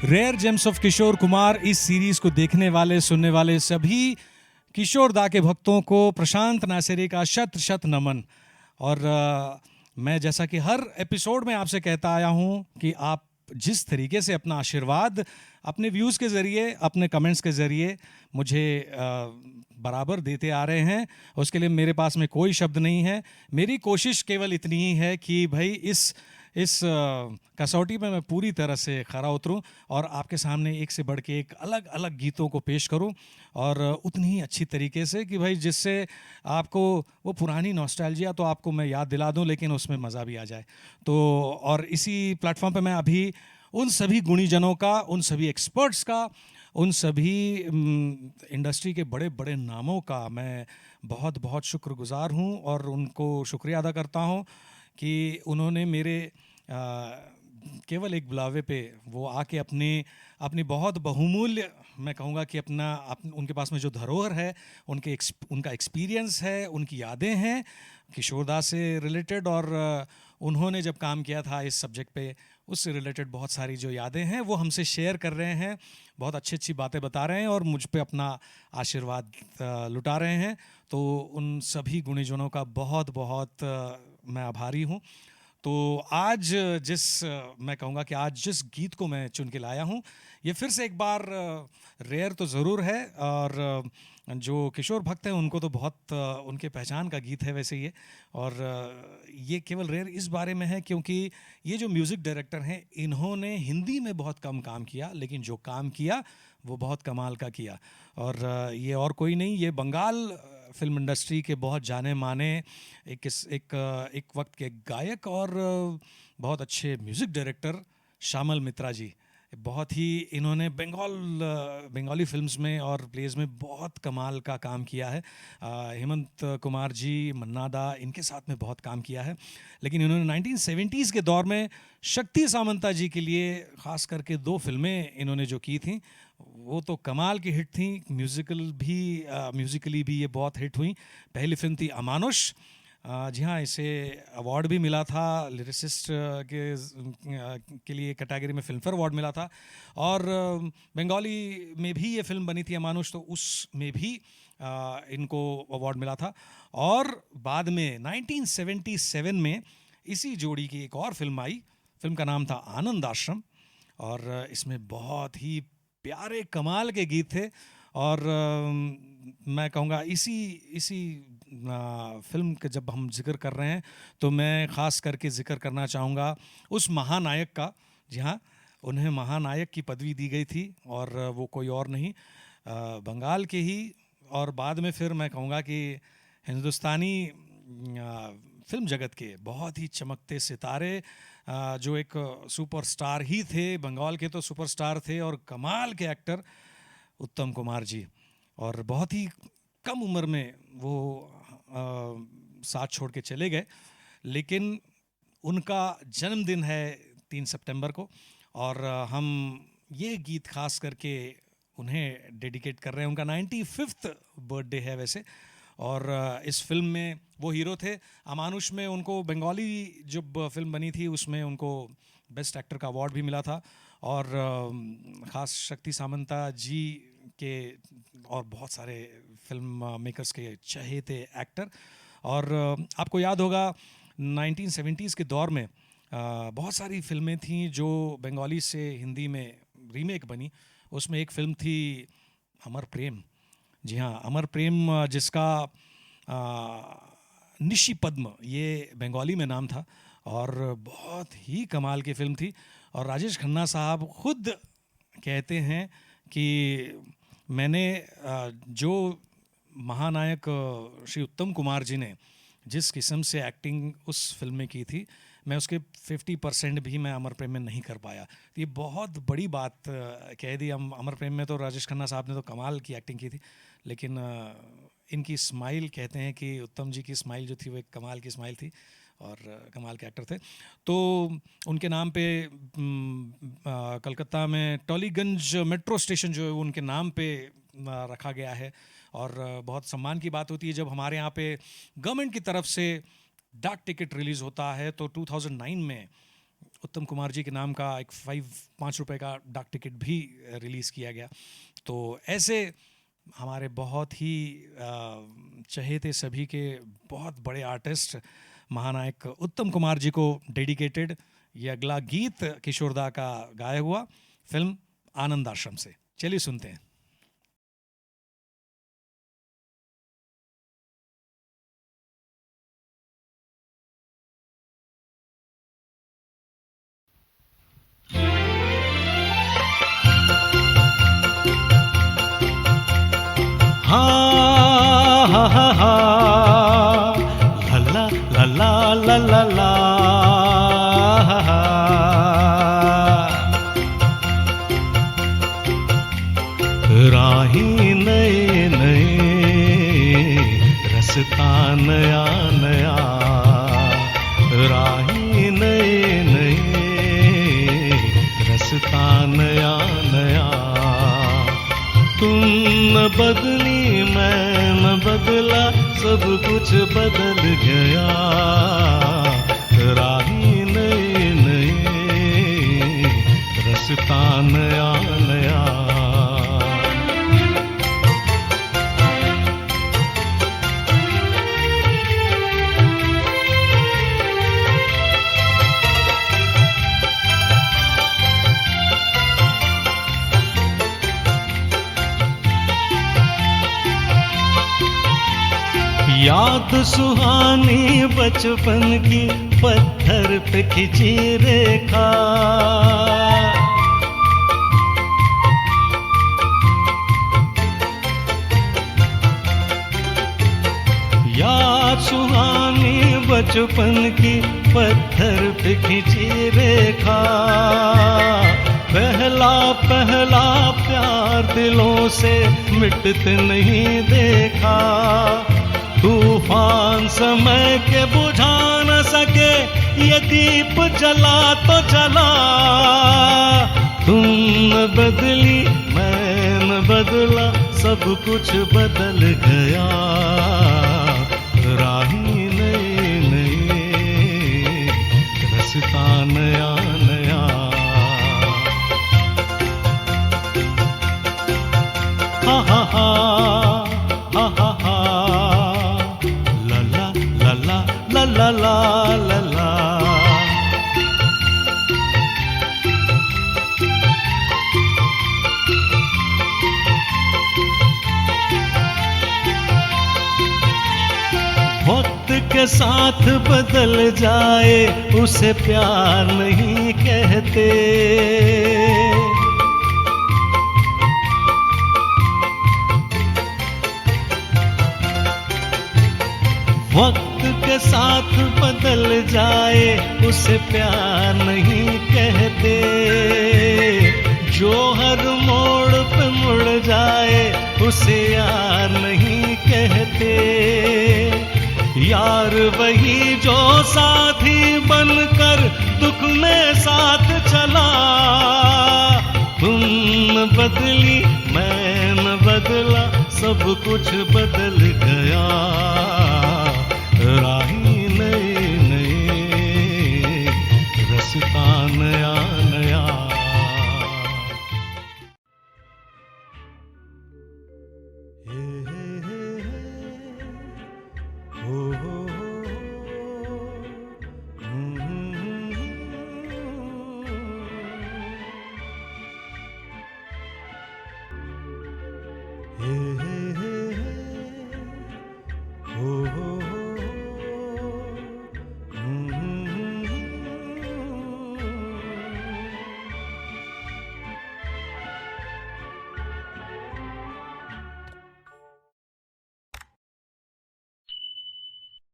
Rare James of Kishore Kumar इस series को देखने वाले सुनने वाले सभी किशोर दा के भक्तों को प्रशांत नासेरी का शत शत नमन। और मैं जैसा कि हर एपिसोड में आपसे कहता आया हूं कि आप जिस तरीके से अपना आशीर्वाद अपने व्यूज़ के ज़रिए अपने कमेंट्स के ज़रिए मुझे बराबर देते आ रहे हैं, उसके लिए मेरे पास में कोई शब्द नहीं है। मेरी कोशिश केवल इतनी ही है कि भाई इस कसौटी में मैं पूरी तरह से खरा उतरूं और आपके सामने एक से बढ़ के एक अलग अलग गीतों को पेश करूं, और उतनी ही अच्छी तरीके से कि भाई जिससे आपको वो पुरानी नॉस्टैल्जिया तो आपको मैं याद दिला दूं, लेकिन उसमें मज़ा भी आ जाए। तो और इसी प्लेटफॉर्म पे मैं अभी उन सभी गुणीजनों का, उन सभी एक्सपर्ट्स का, उन सभी इंडस्ट्री के बड़े बड़े नामों का मैं बहुत बहुत शुक्रगुजार हूं और उनको शुक्रिया अदा करता हूं कि उन्होंने मेरे केवल एक बुलावे पे वो आके अपनी बहुत बहुमूल्य, मैं कहूँगा कि उनके पास में जो धरोहर है, उनका एक्सपीरियंस है, उनकी यादें हैं किशोरदास से रिलेटेड, और उन्होंने जब काम किया था इस सब्जेक्ट पे उससे रिलेटेड बहुत सारी जो यादें हैं वो हमसे शेयर कर रहे हैं, बहुत अच्छी अच्छी बातें बता रहे हैं और मुझ पे अपना आशीर्वाद लुटा रहे हैं। तो उन सभी गुणीजनों का बहुत बहुत मैं आभारी हूँ। तो आज मैं कहूँगा कि आज जिस गीत को मैं चुन के लाया हूँ, ये फिर से एक बार रेयर तो ज़रूर है, और जो किशोर भक्त हैं उनको तो बहुत उनके पहचान का गीत है वैसे ये। और ये केवल रेयर इस बारे में है क्योंकि ये जो म्यूज़िक डायरेक्टर हैं इन्होंने हिंदी में बहुत कम काम किया, लेकिन जो काम किया वो बहुत कमाल का किया। और ये और कोई नहीं, ये बंगाल फिल्म इंडस्ट्री के बहुत जाने माने एक वक्त के गायक और बहुत अच्छे म्यूज़िक डायरेक्टर श्यामल मित्रा जी। बहुत ही इन्होंने बंगाली फिल्म्स में और प्लेज में बहुत कमाल का काम किया है। हेमंत कुमार जी, मन्ना दा, इनके साथ में बहुत काम किया है। लेकिन इन्होंने 1970s के दौर में शक्ति सामंता जी के लिए ख़ास करके 2 फिल्में इन्होंने जो की थी वो तो कमाल की हिट थी। म्यूज़िकली भी ये बहुत हिट हुई। पहली फिल्म थी अमानुष, जी हाँ, इसे अवार्ड भी मिला था, लिरिसिस्ट के लिए कैटेगरी में फिल्म फेयर अवार्ड मिला था। और बंगाली में भी ये फिल्म बनी थी अमानुष, तो उसमें भी इनको अवार्ड मिला था। और बाद में 1977 में इसी जोड़ी की एक और फिल्म आई, फिल्म का नाम था आनंद आश्रम, और इसमें बहुत ही प्यारे कमाल के गीत थे। और मैं कहूँगा इसी फिल्म का जब हम जिक्र कर रहे हैं तो मैं ख़ास करके जिक्र करना चाहूँगा उस महानायक का। जी हाँ, उन्हें महानायक की पदवी दी गई थी और वो कोई और नहीं, बंगाल के ही, और बाद में फिर मैं कहूँगा कि हिंदुस्तानी फिल्म जगत के बहुत ही चमकते सितारे, जो एक सुपरस्टार ही थे, बंगाल के तो सुपरस्टार थे और कमाल के एक्टर उत्तम कुमार जी। और बहुत ही कम उम्र में वो साथ छोड़ के चले गए, लेकिन उनका जन्मदिन है 3 सितंबर को, और हम ये गीत खास करके उन्हें डेडिकेट कर रहे हैं। उनका 95th बर्थडे है वैसे, और इस फिल्म में वो हीरो थे। अमानुष में उनको बंगाली जब फिल्म बनी थी उसमें उनको बेस्ट एक्टर का अवार्ड भी मिला था, और ख़ास शक्ति सामंता जी के और बहुत सारे फिल्म मेकर्स के चहेते एक्टर। और आपको याद होगा 1970s के दौर में बहुत सारी फिल्में थीं जो बंगाली से हिंदी में रीमेक बनी। उसमें एक फिल्म थी अमर प्रेम, जी हाँ, अमर प्रेम, जिसका निशी पद्म ये बंगाली में नाम था, और बहुत ही कमाल की फिल्म थी। और राजेश खन्ना साहब खुद कहते हैं कि मैंने जो महानायक श्री उत्तम कुमार जी ने जिस किस्म से एक्टिंग उस फिल्म में की थी, मैं उसके 50% भी मैं अमर प्रेम में नहीं कर पाया। तो ये बहुत बड़ी बात कह दी। हम अमर प्रेम में तो राजेश खन्ना साहब ने तो कमाल की एक्टिंग की थी, लेकिन इनकी स्माइल, कहते हैं कि उत्तम जी की स्माइल जो थी वो एक कमाल की स्माइल थी और कमाल के एक्टर थे। तो उनके नाम पे कलकत्ता में टॉलीगंज मेट्रो स्टेशन जो है उनके नाम पे रखा गया है। और बहुत सम्मान की बात होती है जब हमारे यहाँ पे गवर्नमेंट की तरफ से डाक टिकट रिलीज़ होता है। तो 2009 में उत्तम कुमार जी के नाम का एक 5 रुपए का डाक टिकट भी रिलीज़ किया गया। तो ऐसे हमारे बहुत ही चहेते सभी के बहुत बड़े आर्टिस्ट महानायक उत्तम कुमार जी को डेडिकेटेड ये अगला गीत किशोरदा का गाया हुआ फिल्म आनंद आश्रम से। चलिए सुनते हैं। हा हा हा हा ला ला ला ला ला ला हा हा। राही नए नए रसता नया नया, राही नए नए रसता नया नया। तुम न बदली मैं न बदला, सब कुछ बदल गया। राही नए नए रसता नया नया। याद सुहानी बचपन की पत्थर पे खिंची रेखा। याद सुहानी बचपन की पत्थर पे खिंची रेखा। पहला पहला प्यार दिलों से मिटते नहीं देखा। तूफान समय के बुझा न सके, ये दीप जला तो जला। तुम न बदली मैं न बदला, सब कुछ बदल गया। राही नए नए रसता नया नया। हा हा हा हा हा हा ला ला ला ला। वक्त के साथ बदल जाए उसे प्यार नहीं कहते। वक्त के साथ बदल जाए उसे प्यार नहीं कहते। जो हर मोड़ पे मुड़ जाए उसे यार नहीं कहते। यार वही जो साथी बनकर दुख में साथ चला। तुम न बदली मैं न बदला, सब कुछ बदल गया। राही